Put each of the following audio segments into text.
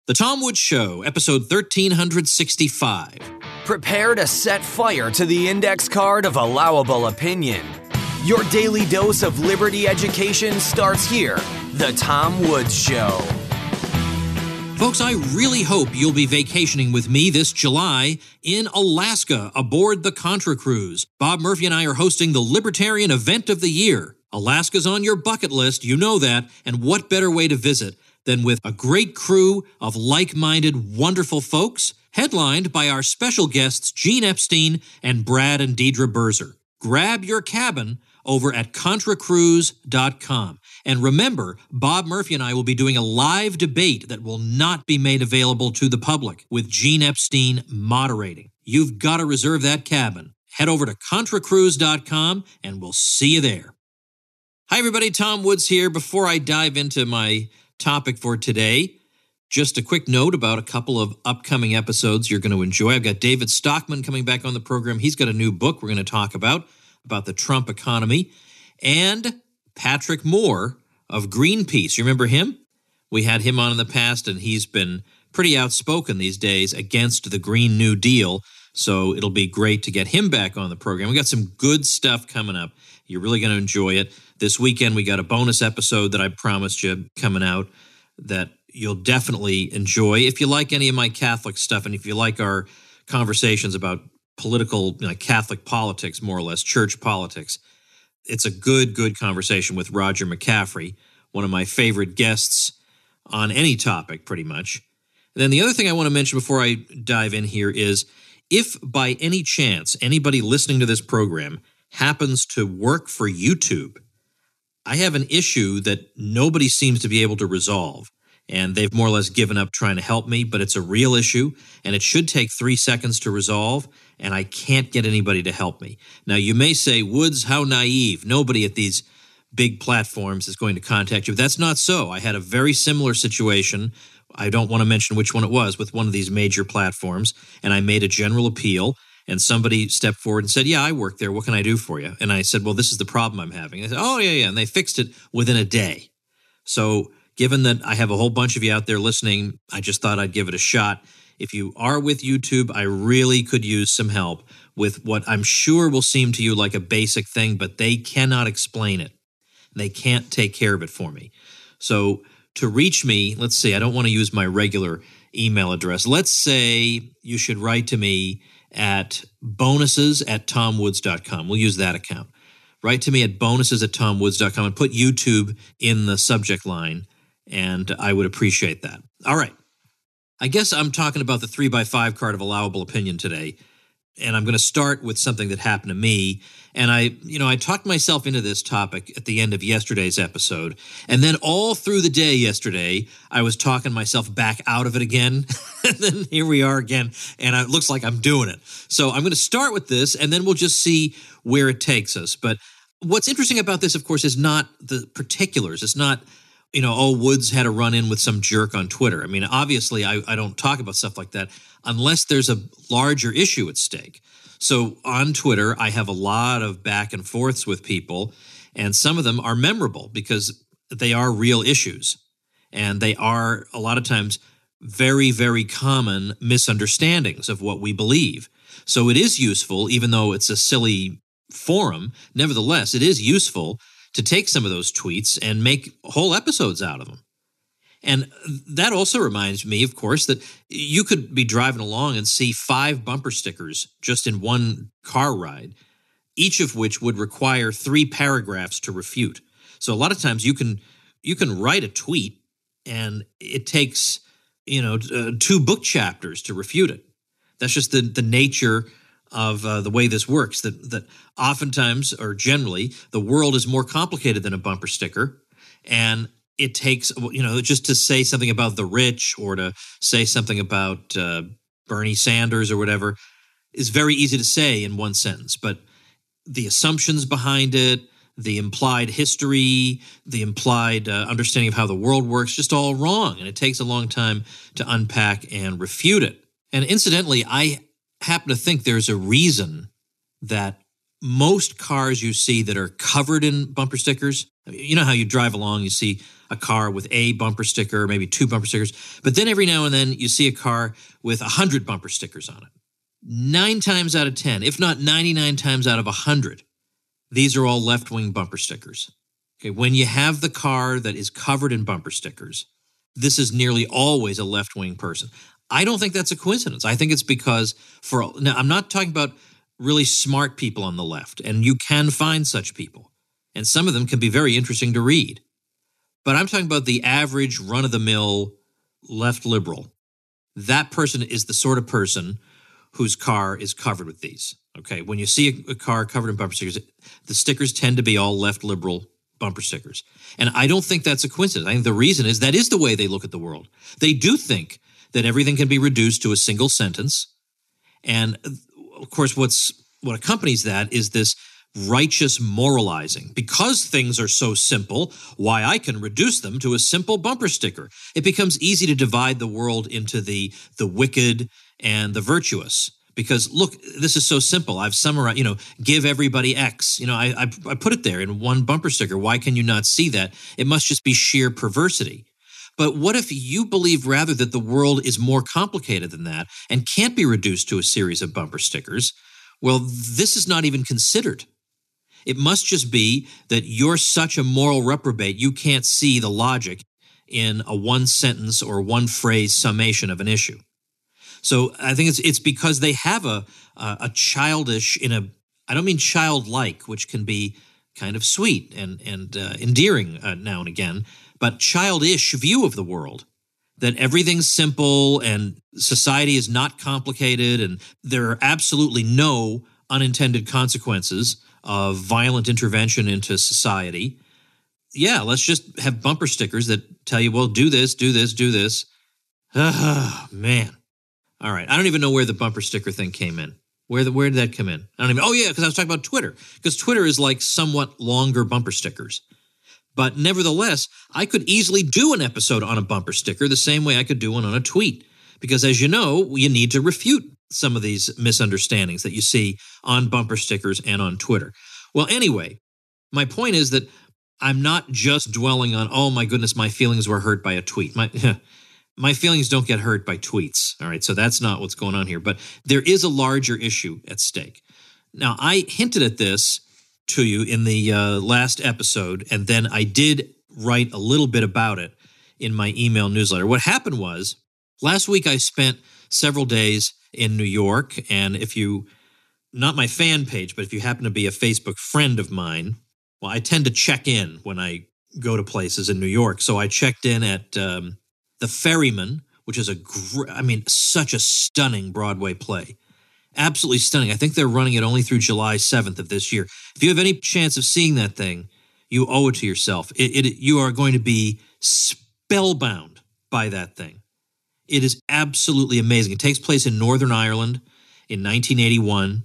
The Tom Woods Show, episode 1365. Prepare to set fire to the index card of allowable opinion. Your daily dose of liberty education starts here. The Tom Woods Show. Folks, I really hope you'll be vacationing with me this July in Alaska aboard the Contra Cruise. Bob Murphy and I are hosting the Libertarian event of the year. Alaska's on your bucket list, you know that, and what better way to visit than with a great crew of like-minded, wonderful folks, headlined by our special guests Gene Epstein and Brad and Deidre Berzer. Grab your cabin over at contracruise.com. And remember, Bob Murphy and I will be doing a live debate that will not be made available to the public, with Gene Epstein moderating. You've got to reserve that cabin. Head over to contracruise.com and we'll see you there. Hi, everybody. Tom Woods here. Before I dive into my topic for today, just a quick note about a couple of upcoming episodes you're going to enjoy. I've got David Stockman coming back on the program. He's got a new book we're going to talk about the Trump economy. And Patrick Moore of Greenpeace. You remember him? We had him on in the past, and he's been pretty outspoken these days against the Green New Deal. So it'll be great to get him back on the program. We got some good stuff coming up. You're really going to enjoy it. This weekend, we got a bonus episode that I promised you coming out that you'll definitely enjoy. If you like any of my Catholic stuff, and if you like our conversations about political, Catholic politics, more or less, church politics, it's a good conversation with Roger McCaffrey, one of my favorite guests on any topic, pretty much. And then the other thing I want to mention before I dive in here is, if by any chance anybody listening to this program happens to work for YouTube, I have an issue that nobody seems to be able to resolve, and they've more or less given up trying to help me, but it's a real issue, and it should take 3 seconds to resolve, and I can't get anybody to help me. Now, you may say, Woods, how naive. Nobody at these big platforms is going to contact you. That's not so. I had a very similar situation. I don't want to mention which one it was, with one of these major platforms, and I made a general appeal, and somebody stepped forward and said, yeah, I work there. What can I do for you? And I said, well, this is the problem I'm having. And they said, oh, yeah. And they fixed it within a day. So given that I have a whole bunch of you out there listening, I just thought I'd give it a shot. If you are with YouTube, I really could use some help with what I'm sure will seem to you like a basic thing, but they cannot explain it. They can't take care of it for me. So to reach me, let's see, I don't want to use my regular email address. Let's say you should write to me at bonuses@tomwoods.com. We'll use that account. Write to me at bonuses@tomwoods.com and put YouTube in the subject line, and I would appreciate that. All right. I guess I'm talking about the 3x5 card of allowable opinion today, and I'm going to start with something that happened to me. And I talked myself into this topic at the end of yesterday's episode, and then all through the day yesterday, I was talking myself back out of it again, and then here we are again, and it looks like I'm doing it. So I'm going to start with this, and then we'll just see where it takes us. But what's interesting about this, of course, is not the particulars. It's not, Woods had a run-in with some jerk on Twitter. I mean, obviously, I don't talk about stuff like that unless there's a larger issue at stake. So on Twitter, I have a lot of back and forths with people, and some of them are memorable because they are real issues. And they are, a lot of times, very, very common misunderstandings of what we believe. So it is useful, even though it's a silly forum, nevertheless, it is useful to take some of those tweets and make whole episodes out of them. And that also reminds me, of course, that you could be driving along and see 5 bumper stickers just in one car ride, each of which would require 3 paragraphs to refute. So a lot of times you can write a tweet and it takes 2 book chapters to refute it. That's just the nature of the way this works, that oftentimes, or generally, the world is more complicated than a bumper sticker, and it takes, just to say something about the rich or to say something about Bernie Sanders or whatever is very easy to say in one sentence. But the assumptions behind it, the implied history, the implied understanding of how the world works, just all wrong. And it takes a long time to unpack and refute it. And incidentally, I happen to think there's a reason that most cars you see that are covered in bumper stickers, you know how you drive along, you see a car with a bumper sticker, maybe 2 bumper stickers. But then every now and then you see a car with 100 bumper stickers on it. 9 times out of 10, if not 99 times out of 100, these are all left-wing bumper stickers. Okay, when you have the car that is covered in bumper stickers, this is nearly always a left-wing person. I don't think that's a coincidence. I think it's because now I'm not talking about really smart people on the left, and you can find such people, and some of them can be very interesting to read. But I'm talking about the average run-of-the-mill left liberal. That person is the sort of person whose car is covered with these. Okay, when you see a car covered in bumper stickers, the stickers tend to be all left liberal bumper stickers. And I don't think that's a coincidence. I think the reason is that is the way they look at the world. They do think that everything can be reduced to a single sentence. And of course, what accompanies that is this righteous moralizing. Because things are so simple, why, I can reduce them to a simple bumper sticker. It becomes easy to divide the world into the wicked and the virtuous. Because look, this is so simple. I've summarized, give everybody X. I put it there in one bumper sticker. Why can you not see that? It must just be sheer perversity. But what if you believe rather that the world is more complicated than that and can't be reduced to a series of bumper stickers? Well, this is not even considered. It must just be that you're such a moral reprobate, you can't see the logic in a one-sentence or one-phrase summation of an issue. So I think it's because they have a childish, I don't mean childlike, which can be kind of sweet and endearing now and again, but childish view of the world, that everything's simple and society is not complicated and there are absolutely no unintended consequences of violent intervention into society. Yeah, let's just have bumper stickers that tell you, well, do this, do this, do this. Oh, man. All right. I don't even know where the bumper sticker thing came in. Where did that come in? I don't even. Oh, yeah, because I was talking about Twitter. Because Twitter is like somewhat longer bumper stickers. But nevertheless, I could easily do an episode on a bumper sticker the same way I could do one on a tweet. Because as you know, you need to refute some of these misunderstandings that you see on bumper stickers and on Twitter. Well, anyway, my point is that I'm not just dwelling on, oh my goodness, my feelings were hurt by a tweet. My feelings don't get hurt by tweets. All right, so that's not what's going on here. But there is a larger issue at stake. Now, I hinted at this to you in the last episode, and then I did write a little bit about it in my email newsletter. What happened was, last week I spent several days in New York, and if you, not my fan page, but if you happen to be a Facebook friend of mine, well, I tend to check in when I go to places in New York. So I checked in at The Ferryman, which is such a stunning Broadway play. Absolutely stunning. I think they're running it only through July 7th of this year. If you have any chance of seeing that thing, you owe it to yourself. You are going to be spellbound by that thing. It is absolutely amazing. It takes place in Northern Ireland in 1981,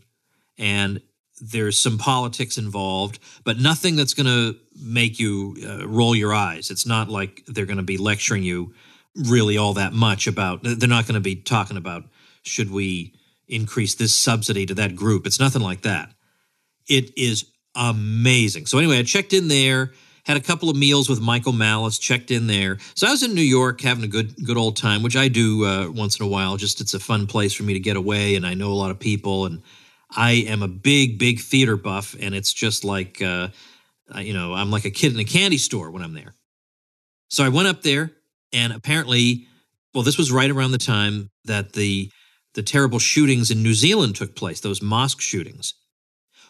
and there's some politics involved, but nothing that's going to make you roll your eyes. It's not like they're going to be lecturing you really all that much about, they're not going to be talking about, should we increase this subsidy to that group? It's nothing like that. It is amazing. So anyway, I checked in there, had a couple of meals with Michael Malice, checked in there. So I was in New York having a good old time, which I do once in a while. Just it's a fun place for me to get away, and I know a lot of people, and I am a big theater buff, and it's just like, I'm like a kid in a candy store when I'm there. So I went up there, and apparently, well, this was right around the time that the terrible shootings in New Zealand took place, those mosque shootings.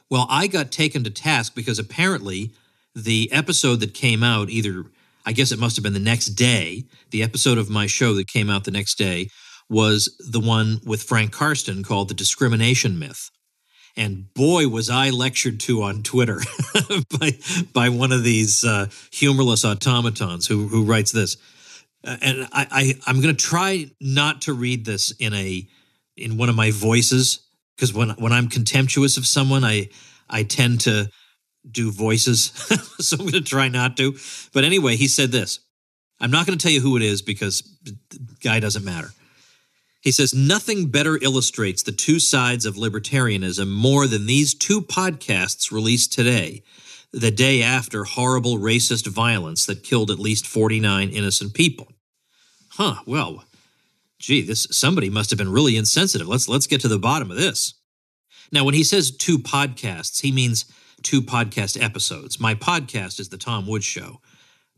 Well, I got taken to task because apparently the episode that came out I guess it must have been the next day, the episode of my show that came out the next day was the one with Frank Karsten called The Discrimination Myth. And boy, was I lectured to on Twitter by one of these humorless automatons who writes this. And I'm going to try not to read this in one of my voices, because when I'm contemptuous of someone, I tend to do voices, so I'm going to try not to. But anyway, he said this. I'm not going to tell you who it is because the guy doesn't matter. He says, nothing better illustrates the two sides of libertarianism more than these two podcasts released today. the day after horrible racist violence that killed at least 49 innocent people. Well, gee, somebody must have been really insensitive. Let's get to the bottom of this. Now, when he says 2 podcasts, he means 2 podcast episodes. My podcast is The Tom Woods Show.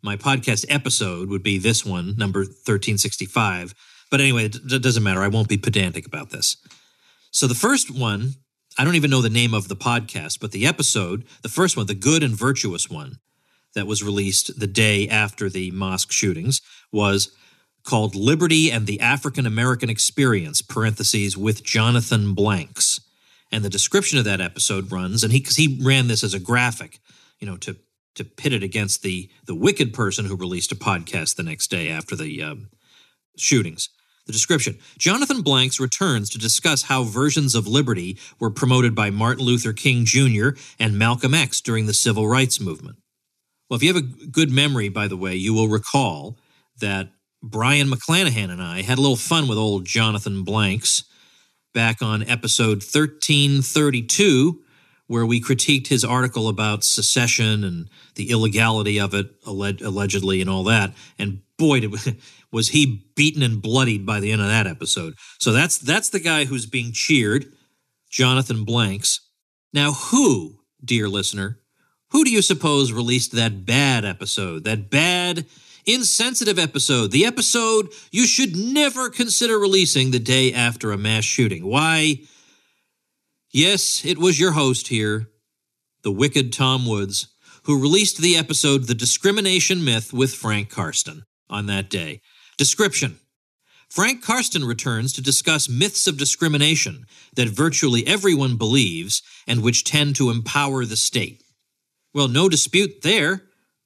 My podcast episode would be this one, number 1365. But anyway, it doesn't matter. I won't be pedantic about this. So the first one, I don't even know the name of the podcast, but the episode, the first one, the good and virtuous one that was released the day after the mosque shootings, was called Liberty and the African American Experience, parentheses, with Jonathan Blanks. And the description of that episode runs, and he ran this as a graphic, to pit it against the wicked person who released a podcast the next day after the shootings. The description: Jonathan Blanks returns to discuss how versions of liberty were promoted by Martin Luther King Jr. and Malcolm X during the Civil Rights Movement. Well, if you have a good memory, by the way, you will recall that Brian McClanahan and I had a little fun with old Jonathan Blanks back on episode 1332, where we critiqued his article about secession and the illegality of it, allegedly, and all that. And boy, was he beaten and bloodied by the end of that episode. So that's the guy who's being cheered, Jonathan Blanks. Now, who, dear listener, who do you suppose released that bad episode, that bad, insensitive episode, the episode you should never consider releasing the day after a mass shooting? Why, yes, it was your host here, the wicked Tom Woods, who released the episode The Discrimination Myth with Frank Karsten on that day. Description: Frank Karsten returns to discuss myths of discrimination that virtually everyone believes and which tend to empower the state. Well, no dispute there,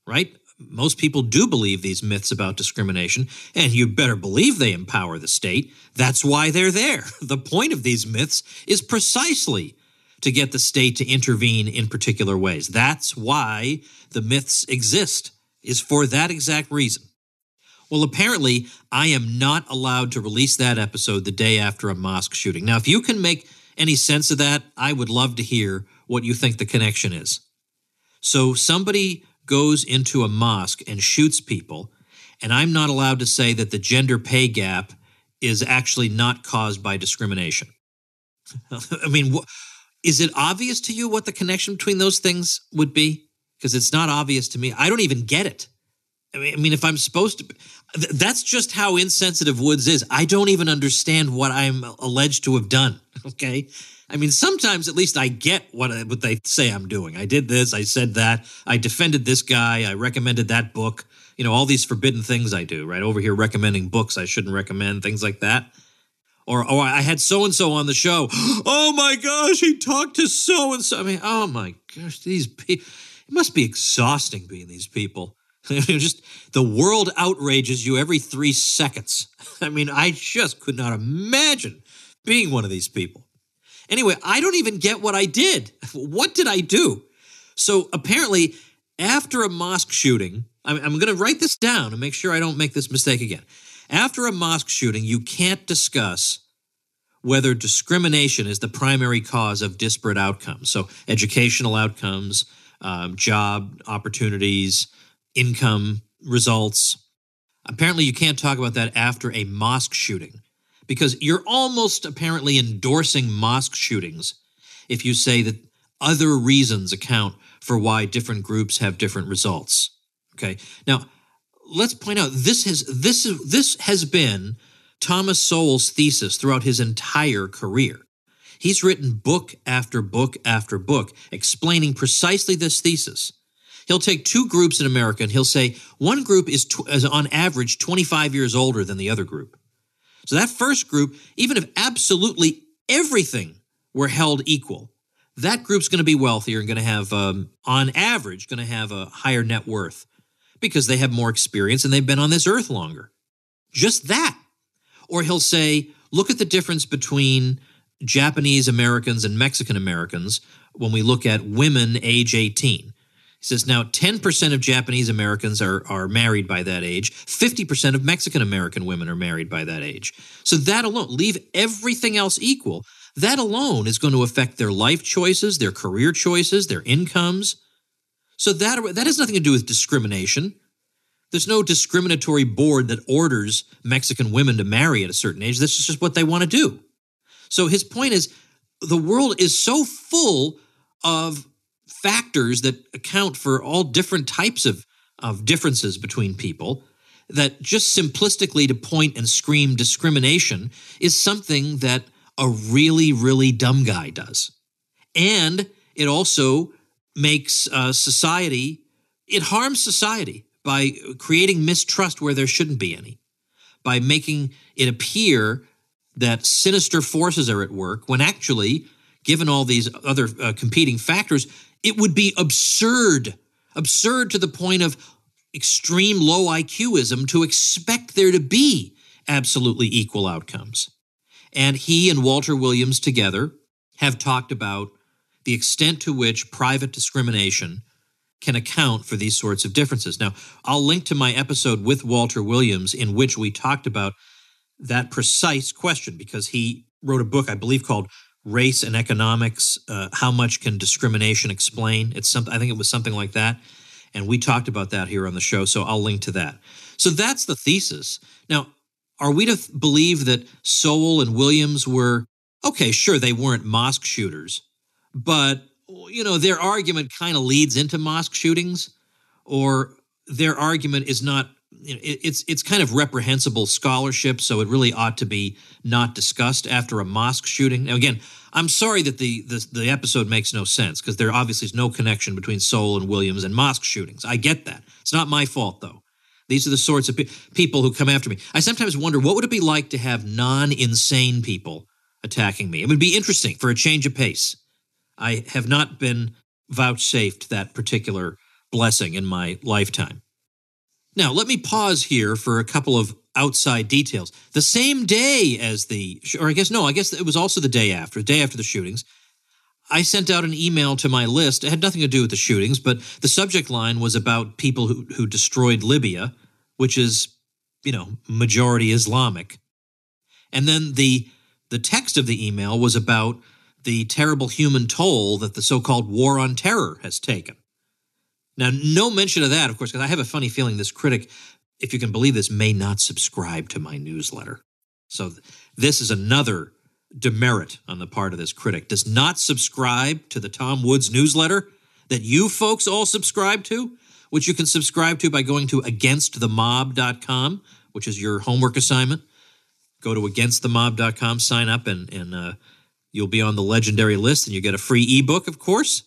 right? Most people do believe these myths about discrimination, and you better believe they empower the state. That's why they're there. The point of these myths is precisely to get the state to intervene in particular ways. That's why the myths exist, is for that exact reason. Well, apparently, I am not allowed to release that episode the day after a mosque shooting. Now, if you can make any sense of that, I would love to hear what you think the connection is. So somebody goes into a mosque and shoots people, and I'm not allowed to say that the gender pay gap is actually not caused by discrimination. I mean, is it obvious to you what the connection between those things would be? Because it's not obvious to me. I don't even get it. I mean, if I'm supposed to, that's just how insensitive Woods is. I don't even understand what I'm alleged to have done, okay? I mean, sometimes at least I get what they say I'm doing. I did this, I said that, I defended this guy, I recommended that book, all these forbidden things I do, right? Over here recommending books I shouldn't recommend, things like that. Or I had so-and-so on the show. Oh my gosh, he talked to so-and-so. I mean, oh my gosh, these people, it must be exhausting being these people. Just the world outrages you every 3 seconds. I mean, I just could not imagine being one of these people. Anyway, I don't even get what I did. What did I do? So apparently, after a mosque shooting, I'm going to write this down and make sure I don't make this mistake again. After a mosque shooting, you can't discuss whether discrimination is the primary cause of disparate outcomes. So educational outcomes, job opportunities, income results. Apparently, you can't talk about that after a mosque shooting because you're almost apparently endorsing mosque shootings if you say that other reasons account for why different groups have different results. Okay. Now, let's point out this has been Thomas Sowell's thesis throughout his entire career. He's written book after book after book explaining precisely this thesis. He'll take 2 groups in America and he'll say one group is on average 25 years older than the other group. So that first group, even if absolutely everything were held equal, that group's going to be wealthier and going to have, on average, going to have a higher net worth because they have more experience and they've been on this earth longer. Just that. Or he'll say, look at the difference between Japanese Americans and Mexican Americans when we look at women age 18. He says now 10% of Japanese Americans are married by that age. 50% of Mexican American women are married by that age. So that alone, leave everything else equal. That alone is going to affect their life choices, their career choices, their incomes. So that has nothing to do with discrimination. There's no discriminatory board that orders Mexican women to marry at a certain age. This is just what they want to do. So his point is, the world is so full of factors that account for all different types of differences between people that just simplistically to point and scream discrimination is something that a really, really dumb guy does. And it also makes society, it harms society by creating mistrust where there shouldn't be any, by making it appear that sinister forces are at work when actually, given all these other competing factors, it would be absurd to the point of extreme low IQism to expect there to be absolutely equal outcomes. And he and Walter Williams together have talked about the extent to which private discrimination can account for these sorts of differences. Now, I'll link to my episode with Walter Williams in which we talked about that precise question, because he wrote a book, I believe, called Race and Economics, How Much Can Discrimination Explain? I think it was something like that. And we talked about that here on the show, so I'll link to that. So that's the thesis. Now, are we to believe that Sowell and Williams were, okay, sure, they weren't mosque shooters, but, their argument kind of leads into mosque shootings, or their argument is not, it's kind of reprehensible scholarship, so it really ought to be not discussed after a mosque shooting. Now, again, I'm sorry that the episode makes no sense, because there obviously is no connection between Sowell and Williams and mosque shootings. I get that. It's not my fault, though. These are the sorts of people who come after me. I sometimes wonder, what would it be like to have non-insane people attacking me? It would be interesting for a change of pace. I have not been vouchsafed that particular blessing in my lifetime. Now, let me pause here for a couple of outside details. The same day as I guess it was also the day after the shootings, I sent out an email to my list. It had nothing to do with the shootings, but the subject line was about people who destroyed Libya, which is, majority Islamic. And then the text of the email was about the terrible human toll that the so-called war on terror has taken. Now, no mention of that, of course, because I have a funny feeling this critic, if you can believe this, may not subscribe to my newsletter. So this is another demerit on the part of this critic. Does not subscribe to the Tom Woods newsletter that you folks all subscribe to, which you can subscribe to by going to againstthemob.com, which is your homework assignment. Go to againstthemob.com, sign up, and you'll be on the legendary list, and you get a free ebook, of course.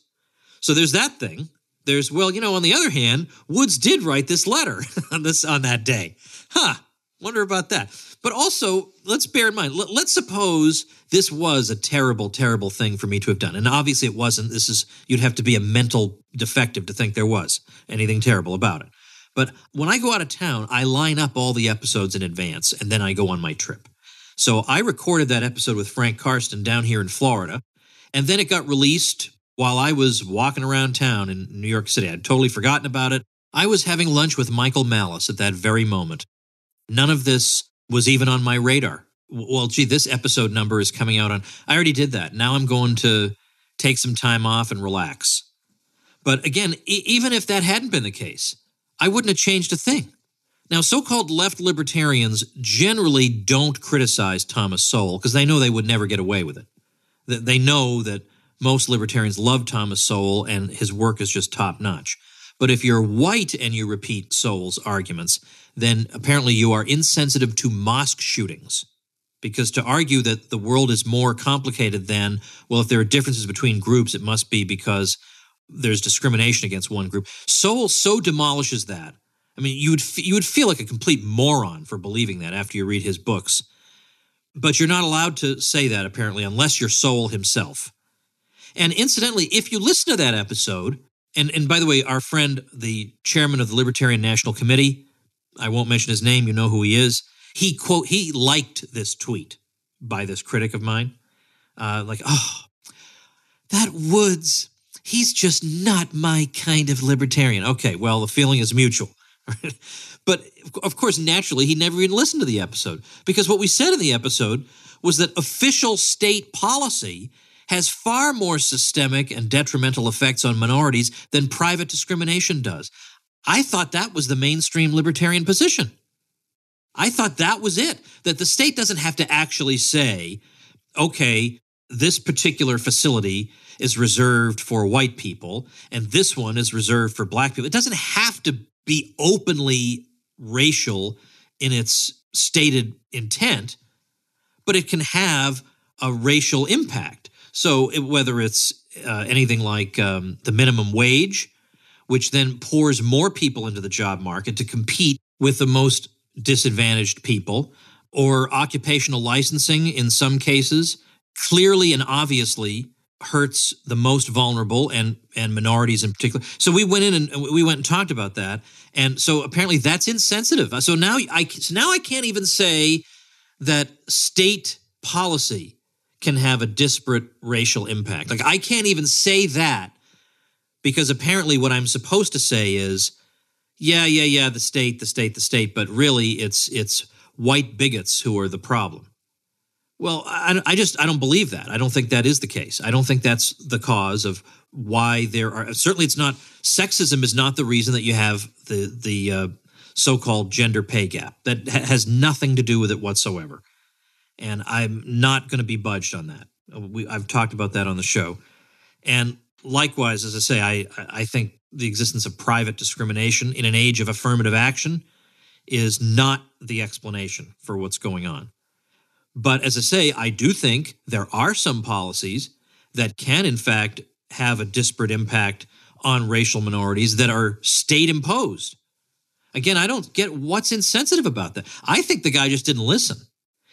So there's that thing. There's, on the other hand, Woods did write this letter on that day. Wonder about that. But also, let's bear in mind, let's suppose this was a terrible, terrible thing for me to have done. And obviously it wasn't. You'd have to be a mental defective to think there was anything terrible about it. But when I go out of town, I line up all the episodes in advance, and then I go on my trip. So I recorded that episode with Frank Karsten down here in Florida, and then it got released while I was walking around town in New York City. I'd totally forgotten about it. I was having lunch with Michael Malice at that very moment. None of this was even on my radar. Well, this episode number is coming out on... I already did that. Now I'm going to take some time off and relax. But again, even if that hadn't been the case, I wouldn't have changed a thing. Now, so-called left libertarians generally don't criticize Thomas Sowell because they know they would never get away with it. They know that most libertarians love Thomas Sowell and his work is just top-notch. But if you're white and you repeat Sowell's arguments, then apparently you are insensitive to mosque shootings. Because to argue that the world is more complicated than, well, if there are differences between groups, it must be because there's discrimination against one group. Sowell so demolishes that. I mean, you would feel like a complete moron for believing that after you read his books. But you're not allowed to say that, apparently, unless you're Sowell himself. And incidentally, if you listen to that episode, and by the way, our friend, the chairman of the Libertarian National Committee, I won't mention his name, you know who he is, he liked this tweet by this critic of mine. That Woods, he's just not my kind of libertarian. Okay, well, the feeling is mutual. But, of course, naturally, he never even listened to the episode. Because what we said in the episode was that official state policy has far more systemic and detrimental effects on minorities than private discrimination does. I thought that was the mainstream libertarian position. I thought that was it, that the state doesn't have to actually say, okay, this particular facility is reserved for white people and this one is reserved for black people. It doesn't have to be openly racial in its stated intent, but it can have a racial impact. So whether it's anything like the minimum wage, which then pours more people into the job market to compete with the most disadvantaged people, or occupational licensing in some cases, clearly and obviously hurts the most vulnerable and minorities in particular. So we went in and we went and talked about that. And so apparently that's insensitive. So now I can't even say that state policy can have a disparate racial impact. Like, I can't even say that, because apparently what I'm supposed to say is, the state, but really it's white bigots who are the problem. Well, I don't believe that. I don't think that is the case. I don't think that's the cause of why there are, certainly it's not, sexism is not the reason that you have the so-called gender pay gap. That has nothing to do with it whatsoever. And I'm not going to be budged on that. I've talked about that on the show. And likewise, as I say, I think the existence of private discrimination in an age of affirmative action is not the explanation for what's going on. But as I say, I do think there are some policies that can, in fact, have a disparate impact on racial minorities that are state-imposed. Again, I don't get what's insensitive about that. I think the guy just didn't listen.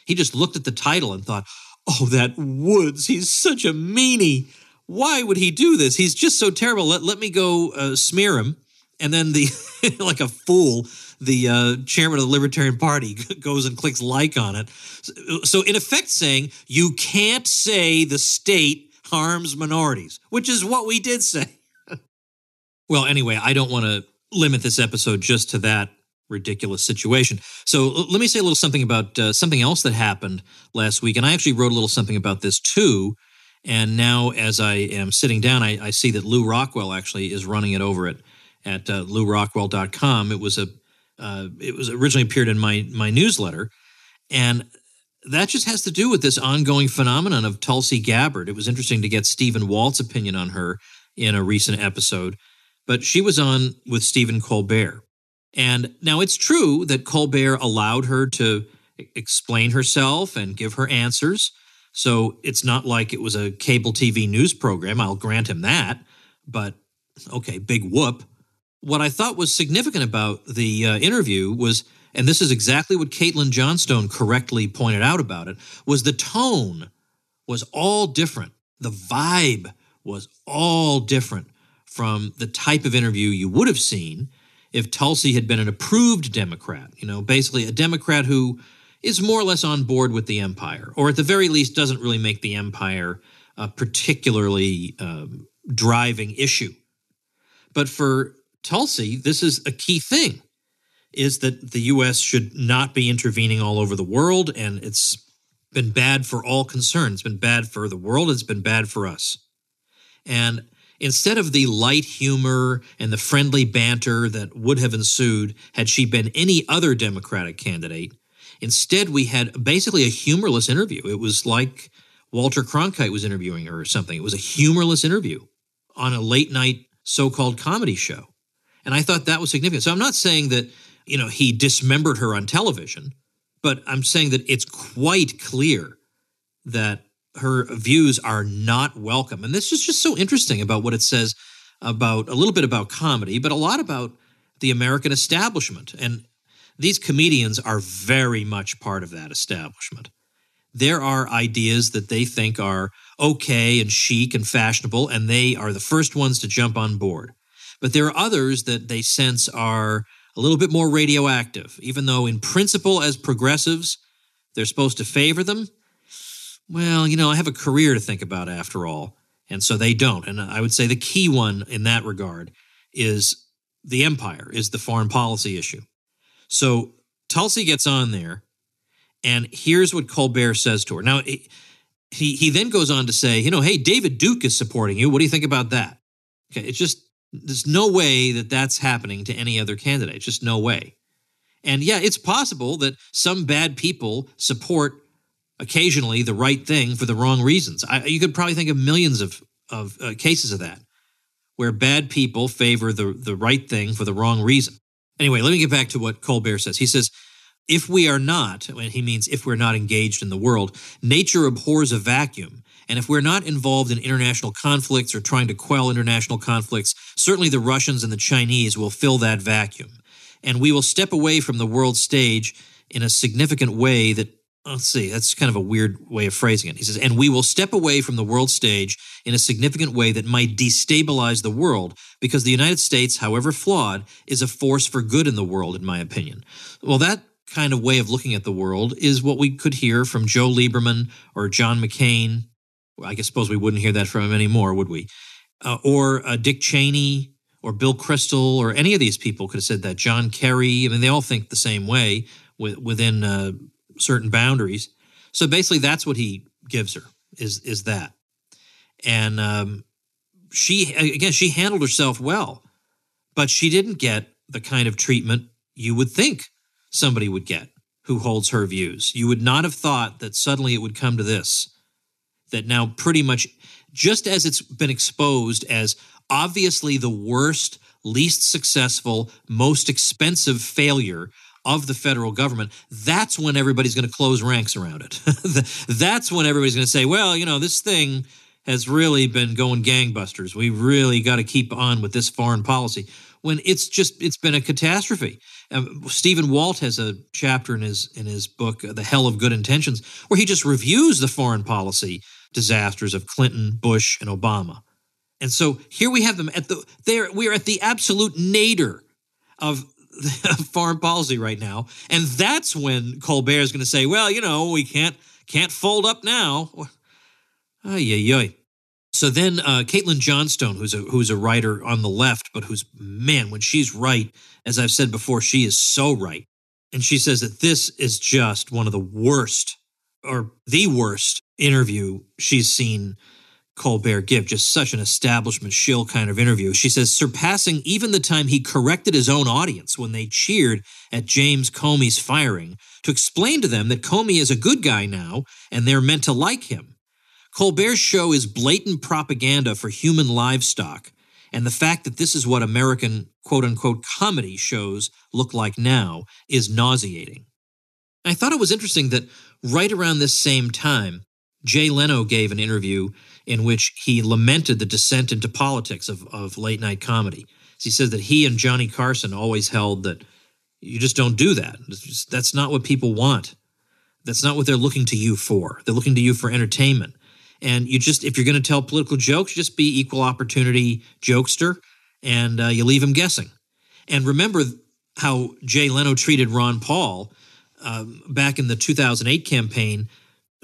He just looked at the title and thought, oh, that Woods, he's such a meanie. Why would he do this? He's just so terrible. Let me go smear him. And then like a fool, the chairman of the Libertarian Party goes and clicks like on it. So in effect saying, you can't say the state harms minorities, which is what we did say. Well, anyway, I don't want to limit this episode just to that ridiculous situation. So let me say a little something about something else that happened last week. And I actually wrote a little something about this too. And now as I am sitting down, I see that Lou Rockwell actually is running it over at LouRockwell.com. It was originally appeared in my newsletter. And that just has to do with this ongoing phenomenon of Tulsi Gabbard. It was interesting to get Stephen Walt's opinion on her in a recent episode. But she was on with Stephen Colbert. And now it's true that Colbert allowed her to explain herself and give her answers. So it's not like it was a cable TV news program. I'll grant him that. But, okay, big whoop. What I thought was significant about the interview was, and this is exactly what Caitlin Johnstone correctly pointed out about it, was the tone was all different. The vibe was all different from the type of interview you would have seen if Tulsi had been an approved Democrat, basically a Democrat who is more or less on board with the empire, or at the very least doesn't really make the empire a particularly driving issue. But for Tulsi, this is a key thing, is that the U.S. should not be intervening all over the world, and it's been bad for all concerned. It's been bad for the world, it's been bad for us. And instead of the light humor and the friendly banter that would have ensued had she been any other Democratic candidate, instead we had basically a humorless interview. It was like Walter Cronkite was interviewing her or something. It was a humorless interview on a late-night so-called comedy show. And I thought that was significant. So I'm not saying that, he dismembered her on television, but I'm saying that it's quite clear that her views are not welcome. And this is just so interesting about what it says about a little bit about comedy, but a lot about the American establishment. And these comedians are very much part of that establishment. There are ideas that they think are okay and chic and fashionable, and they are the first ones to jump on board. But there are others that they sense are a little bit more radioactive, even though in principle as progressives, they're supposed to favor them. Well, I have a career to think about after all, and so they don't. And I would say the key one in that regard is the empire, is the foreign policy issue. So Tulsi gets on there, and here's what Colbert says to her. Now, he then goes on to say, hey, David Duke is supporting you. What do you think about that? Okay, it's just, there's no way that that's happening to any other candidate. Just no way. And yeah, it's possible that some bad people support occasionally the right thing for the wrong reasons. You could probably think of millions of cases of that, where bad people favor the right thing for the wrong reason. Anyway, let me get back to what Colbert says. He says, if we are not, and he means if we're not engaged in the world, nature abhors a vacuum. And if we're not involved in international conflicts or trying to quell international conflicts, certainly the Russians and the Chinese will fill that vacuum. And we will step away from the world stage in a significant way that, let's see, that's kind of a weird way of phrasing it. He says, and we will step away from the world stage in a significant way that might destabilize the world, because the United States, however flawed, is a force for good in the world, in my opinion. Well, that kind of way of looking at the world is what we could hear from Joe Lieberman or John McCain. I suppose we wouldn't hear that from him anymore, would we? Or Dick Cheney or Bill Kristol, or any of these people could have said that. John Kerry. I mean, they all think the same way within certain boundaries. So basically, that's what he gives her, is that. And she handled herself well, but she didn't get the kind of treatment you would think somebody would get who holds her views. You would not have thought that suddenly it would come to this, that now pretty much, just as it's been exposed as obviously the worst, least successful, most expensive failure of the federal government, that's when everybody's going to close ranks around it. That's when everybody's going to say, well, this thing has really been going gangbusters. We really got to keep on with this foreign policy, when it's been a catastrophe. Stephen Walt has a chapter in his book, The Hell of Good Intentions, where he just reviews the foreign policy disasters of Clinton, Bush, and Obama. And so here we have them we're at the absolute nadir of foreign policy right now. And that's when Colbert is going to say, well, we can't fold up now. So then Caitlin Johnstone, who's a writer on the left, but when she's right, as I've said before, she is so right. And she says that this is just one of the worst, or the worst interview she's seen Colbert give, just such an establishment shill kind of interview. She says, surpassing even the time he corrected his own audience when they cheered at James Comey's firing to explain to them that Comey is a good guy now and they're meant to like him. Colbert's show is blatant propaganda for human livestock, and the fact that this is what American quote-unquote comedy shows look like now is nauseating. I thought it was interesting that right around this same time, Jay Leno gave an interview in which he lamented the descent into politics of late-night comedy. He said that he and Johnny Carson always held that you just don't do that. That's not what people want. That's not what they're looking to you for. They're looking to you for entertainment. And if you're going to tell political jokes, just be equal opportunity jokester, and you leave them guessing. And remember how Jay Leno treated Ron Paul back in the 2008 campaign.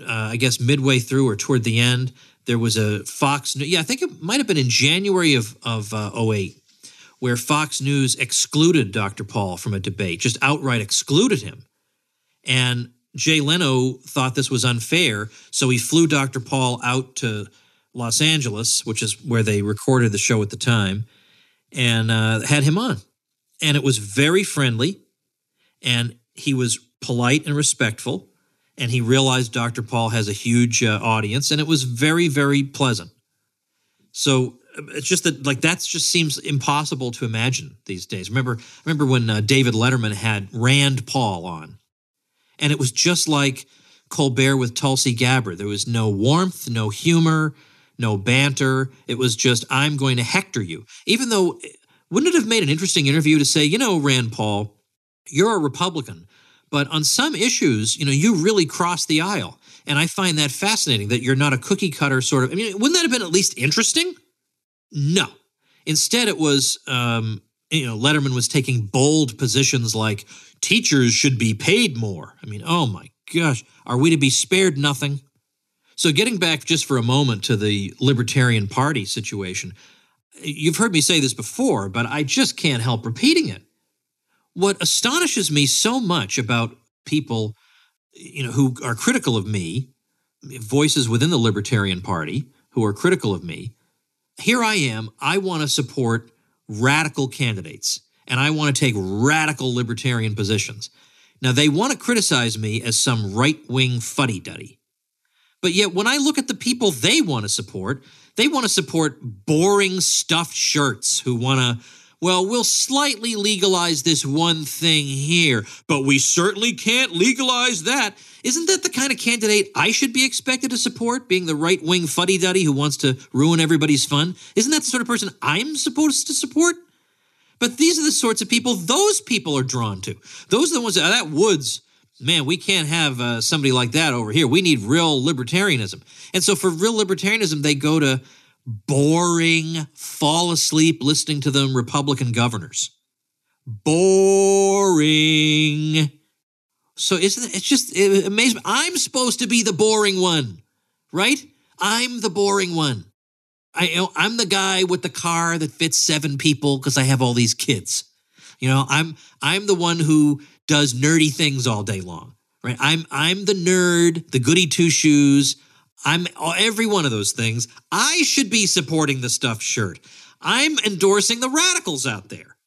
I guess midway through or toward the end, there was a Fox News. I think it might have been in January of 2008, where Fox News excluded Dr. Paul from a debate, just outright excluded him. And Jay Leno thought this was unfair, so he flew Dr. Paul out to Los Angeles, which is where they recorded the show at the time, and had him on. And it was very friendly, and he was polite and respectful, and he realized Dr. Paul has a huge audience, and it was very, very pleasant. So it's just that, that just seems impossible to imagine these days. Remember when David Letterman had Rand Paul on, and it was just like Colbert with Tulsi Gabbard. There was no warmth, no humor, no banter. It was just, I'm going to hector you. Even though, wouldn't it have made an interesting interview to say, Rand Paul, you're a Republican, but on some issues, you really cross the aisle. And I find that fascinating, that you're not a cookie cutter sort of, wouldn't that have been at least interesting? No. Instead, it was, Letterman was taking bold positions like teachers should be paid more. Oh my gosh, are we to be spared nothing? So getting back just for a moment to the Libertarian Party situation, you've heard me say this before, but I just can't help repeating it. What astonishes me so much about people, who are critical of me, voices within the Libertarian Party who are critical of me. Here I am. I want to support radical candidates, and I want to take radical libertarian positions. Now, they want to criticize me as some right-wing fuddy-duddy. But yet, when I look at the people they want to support boring stuffed shirts who want to, well, we'll slightly legalize this one thing here, but we certainly can't legalize that. Isn't that the kind of candidate I should be expected to support, being the right-wing fuddy-duddy who wants to ruin everybody's fun? Isn't that the sort of person I'm supposed to support? But these are the sorts of people those people are drawn to. Those are the ones that Woods, man, we can't have somebody like that over here. We need real libertarianism. And so for real libertarianism, they go to boring, fall asleep listening to them Republican governors. Boring. So it's just amazing. I'm supposed to be the boring one, right? I'm the boring one. I'm the guy with the car that fits 7 people because I have all these kids. I'm the one who does nerdy things all day long, right? I'm the nerd, the goody two-shoes. I'm every one of those things. I should be supporting the stuffed shirt. I'm endorsing the radicals out there.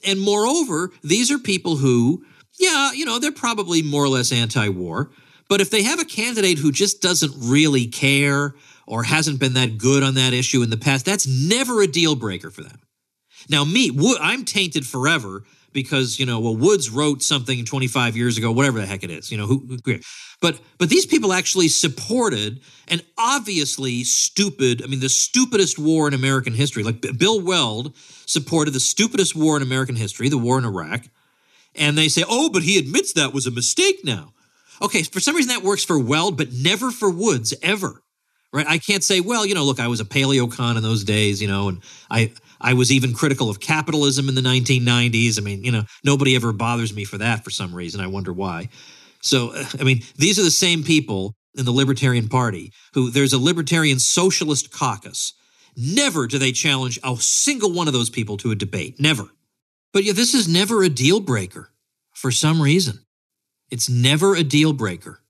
And moreover, these are people who, they're probably more or less anti-war. But if they have a candidate who just doesn't really care or hasn't been that good on that issue in the past, that's never a deal breaker for them. Now, I'm tainted forever because, Woods wrote something 25 years ago, whatever the heck it is, who but these people actually supported an obviously stupid, the stupidest war in American history. Like Bill Weld supported the stupidest war in American history, the war in Iraq. And they say, oh, but he admits that was a mistake now. Okay, for some reason that works for Weld, but never for Woods, ever. Right? I can't say, well, look, I was a paleocon in those days, and I was even critical of capitalism in the 1990s. Nobody ever bothers me for that for some reason. I wonder why. So, these are the same people in the Libertarian Party who there's a Libertarian Socialist Caucus. Never do they challenge a single one of those people to a debate. Never. But yeah, this is never a deal breaker for some reason. It's never a deal breaker.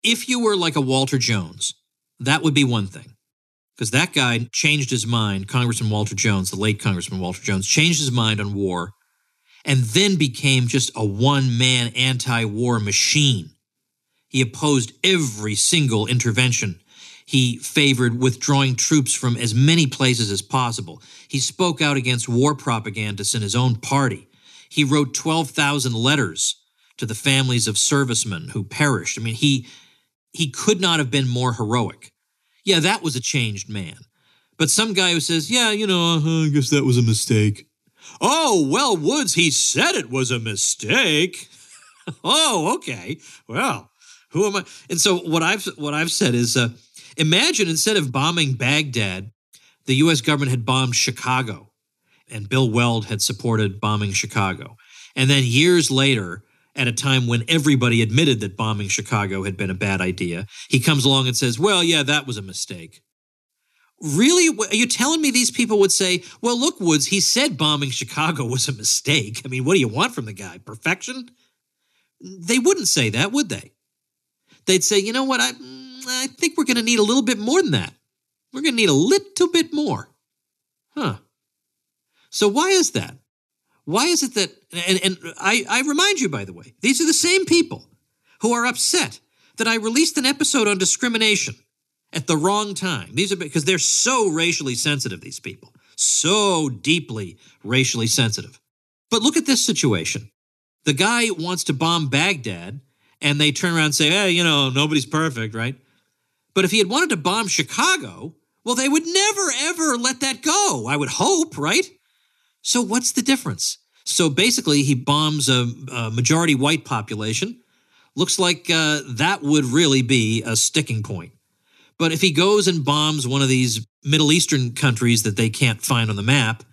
If you were like a Walter Jones, that would be one thing. Because that guy changed his mind, Congressman Walter Jones, the late Congressman Walter Jones, changed his mind on war and then became just a one-man anti-war machine. He opposed every single intervention. He favored withdrawing troops from as many places as possible. He spoke out against war propagandists in his own party. He wrote 12,000 letters to the families of servicemen who perished. He could not have been more heroic. Yeah, that was a changed man. But some guy who says, I guess that was a mistake. Oh, well, Woods, he said it was a mistake. Oh, okay. Well, who am I? And so what I've said is, imagine instead of bombing Baghdad, the U.S. government had bombed Chicago, and Bill Weld had supported bombing Chicago. And then years later, at a time when everybody admitted that bombing Chicago had been a bad idea, he comes along and says, well, yeah, that was a mistake. Really? Are you telling me these people would say, well, look, Woods, he said bombing Chicago was a mistake. What do you want from the guy? Perfection? They wouldn't say that, would they? They'd say, you know what, I think we're going to need a little bit more than that. We're going to need a little bit more. Huh. So why is that? Why is it that, and I remind you, by the way, these are the same people who are upset that I released an episode on discrimination at the wrong time. These are because they're so racially sensitive, these people. So deeply racially sensitive. But look at this situation. The guy wants to bomb Baghdad, and they turn around and say, hey, nobody's perfect, right? But if he had wanted to bomb Chicago, well, they would never, ever let that go. I would hope, right? So what's the difference? So basically, he bombs a majority white population. Looks like that would really be a sticking point. But if he goes and bombs one of these Middle Eastern countries that they can't find on the map,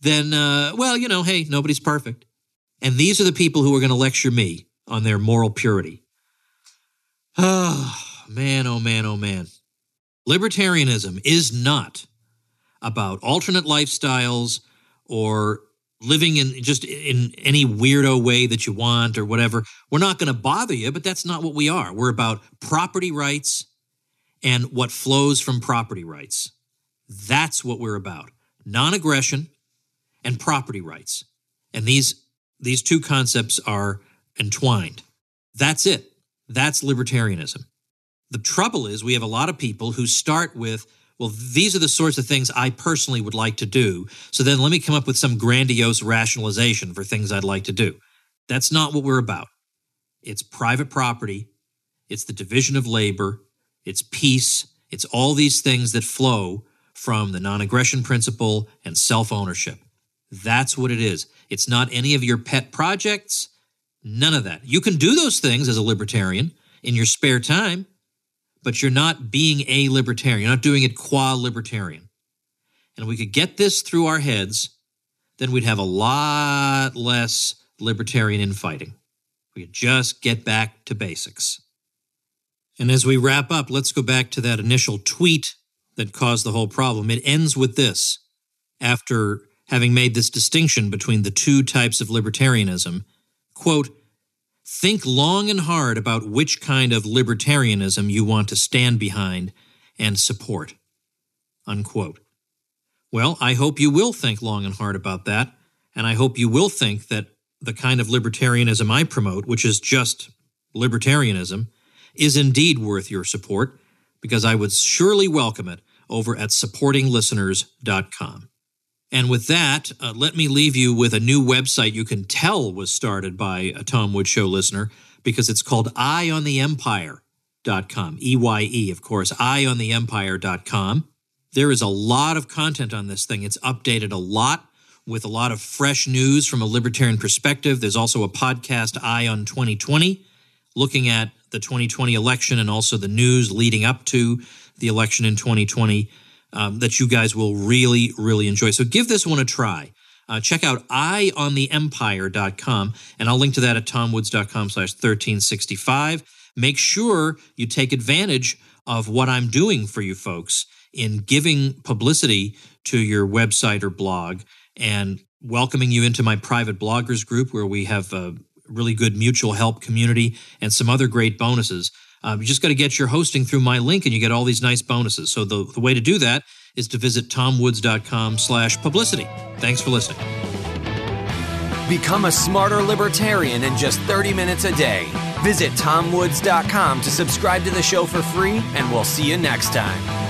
then, hey, nobody's perfect. And these are the people who are going to lecture me on their moral purity. Oh, man, oh, man, oh, man. Libertarianism is not about alternate lifestyles or living in any weirdo way that you want or whatever. We're not going to bother you, but that's not what we are. We're about property rights and what flows from property rights. That's what we're about. Non-aggression and property rights. And these two concepts are entwined. That's it. That's libertarianism. The trouble is we have a lot of people who start with, well, these are the sorts of things I personally would like to do, so then let me come up with some grandiose rationalization for things I'd like to do. That's not what we're about. It's private property. It's the division of labor. It's peace. It's all these things that flow from the non-aggression principle and self-ownership. That's what it is. It's not any of your pet projects. None of that. You can do those things as a libertarian in your spare time, but you're not being a libertarian. You're not doing it qua libertarian. And if we could get this through our heads, then we'd have a lot less libertarian infighting. We could just get back to basics. And as we wrap up, let's go back to that initial tweet that caused the whole problem. It ends with this. After having made this distinction between the two types of libertarianism, quote, think long and hard about which kind of libertarianism you want to stand behind and support, unquote. Well, I hope you will think long and hard about that, and I hope you will think that the kind of libertarianism I promote, which is just libertarianism, is indeed worth your support, because I would surely welcome it over at supportinglisteners.com. And with that, let me leave you with a new website you can tell was started by a Tom Woods Show listener, because it's called eyeontheempire.com. EYE, of course, eyeontheempire.com. There is a lot of content on this thing. It's updated a lot with a lot of fresh news from a libertarian perspective. There's also a podcast, Eye on 2020, looking at the 2020 election and also the news leading up to the election in 2020 that you guys will really, really enjoy. So give this one a try. Check out eyeontheempire.com, and I'll link to that at tomwoods.com/1365. Make sure you take advantage of what I'm doing for you folks in giving publicity to your website or blog and welcoming you into my private bloggers group where we have a really good mutual help community and some other great bonuses. You just got to get your hosting through my link and you get all these nice bonuses. So the way to do that is to visit tomwoods.com/publicity. Thanks for listening. Become a smarter libertarian in just 30 minutes a day. Visit tomwoods.com to subscribe to the show for free, and we'll see you next time.